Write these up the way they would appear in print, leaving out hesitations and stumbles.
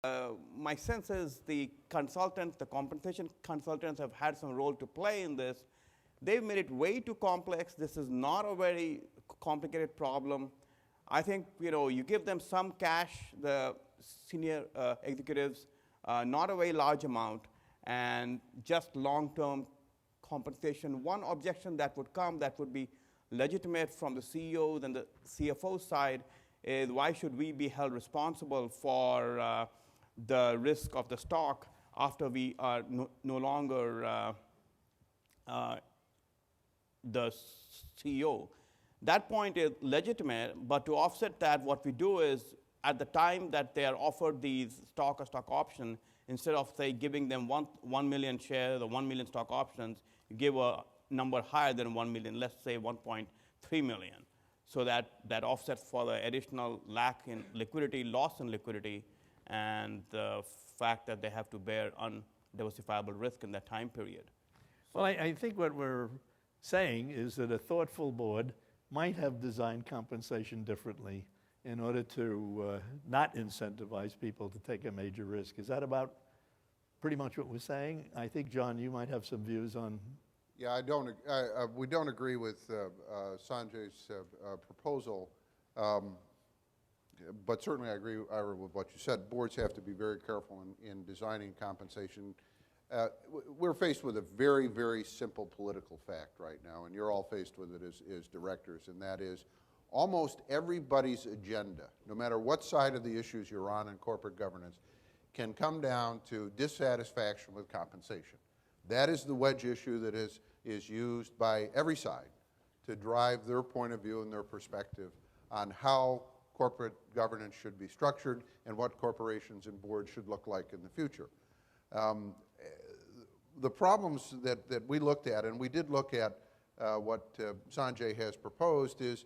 My sense is the consultants, the compensation consultants have had some role to play in this. They've made it way too complex. This is not a very complicated problem. I think you give them some cash, the senior executives, not a very large amount, and just long-term compensation. One objection that would come that would be legitimate from the CEOs and the CFO side is why should we be held responsible for the risk of the stock after we are no longer the CEO. That point is legitimate, but to offset that, what we do is at the time that they are offered these stock or stock option, instead of, say, giving them 1 million shares or 1 million stock options, you give a number higher than 1 million, let's say 1.3 million. So that offsets for the additional lack in liquidity, loss in liquidity, and the fact that they have to bear undiversifiable risk in that time period. Well, I think what we're saying is that a thoughtful board might have designed compensation differently in order to not incentivize people to take a major risk. Is that about pretty much what we're saying? I think, John, you might have some views on. Yeah, we don't agree with Sanjay's proposal, but certainly I agree, Ira, with what you said. Boards have to be very careful in designing compensation. We're faced with a very, very simple political fact right now, and you're all faced with it as directors, and that is almost everybody's agenda, no matter what side of the issues you're on in corporate governance, can come down to dissatisfaction with compensation. That is the wedge issue that is used by every side to drive their point of view and their perspective on how corporate governance should be structured and what corporations and boards should look like in the future. The problems that we looked at, and we did look at what Sanjay has proposed, is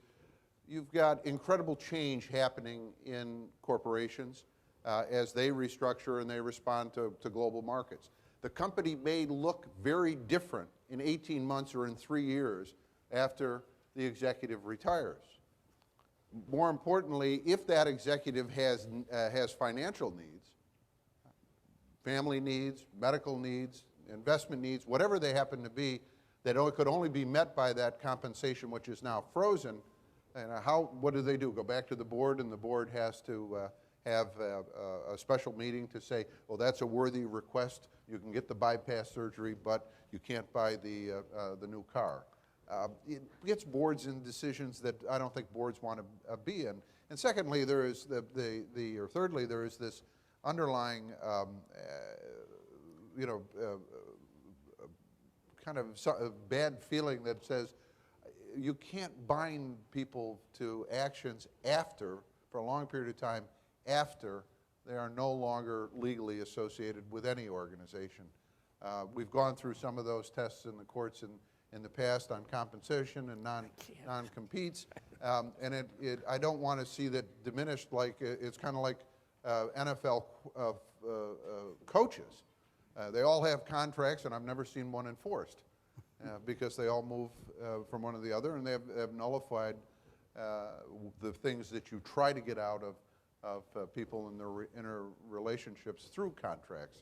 you've got incredible change happening in corporations as they restructure and they respond to global markets. The company may look very different in 18 months or in 3 years after the executive retires. More importantly, if that executive has financial needs, family needs, medical needs, investment needs, whatever they happen to be, that could only be met by that compensation, which is now frozen, and what do? Go back to the board, and the board has to have a special meeting to say, well, that's a worthy request. You can get the bypass surgery, but you can't buy the new car. It gets boards in decisions that I don't think boards want to be in. And secondly, there is thirdly, there is this underlying, kind of a bad feeling that says you can't bind people to actions for a long period of time, after they are no longer legally associated with any organization. We've gone through some of those tests in the courts in the past on compensation and non-competes, and I don't want to see that diminished. Like it's kind of like NFL coaches. They all have contracts, and I've never seen one enforced because they all move from one to the other, and they have nullified the things that you try to get out of people in their inner relationships through contracts.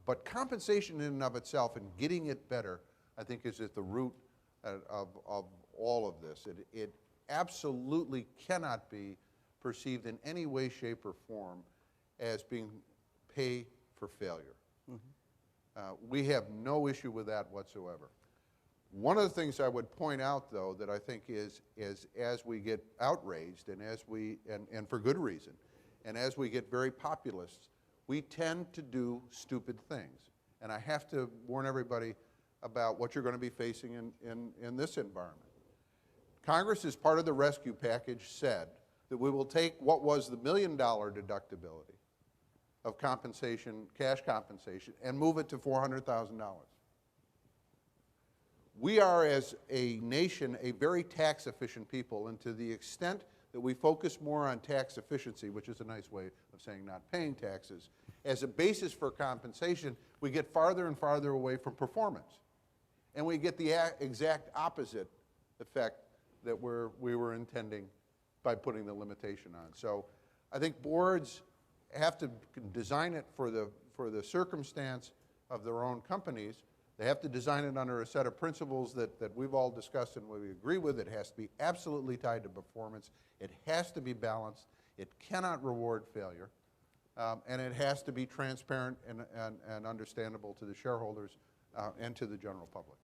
But compensation in and of itself and getting it better, I think, is at the root of all of this. It absolutely cannot be perceived in any way, shape, or form as being pay for failure. Mm-hmm. We have no issue with that whatsoever. One of the things I would point out, though, that I think is as we get outraged and for good reason, and as we get very populist, we tend to do stupid things. And I have to warn everybody about what you're going to be facing in this environment. Congress, as part of the rescue package, said that we will take what was the $1 million deductibility of compensation, cash compensation, and move it to $400,000. We are, as a nation, a very tax-efficient people, and to the extent that we focus more on tax efficiency, which is a nice way of saying not paying taxes, as a basis for compensation, we get farther and farther away from performance. And we get the exact opposite effect that we were intending by putting the limitation on. So I think boards have to design it for the circumstance of their own companies. They have to design it under a set of principles that we've all discussed and we agree with. It has to be absolutely tied to performance. It has to be balanced. It cannot reward failure. And it has to be transparent and understandable to the shareholders and to the general public.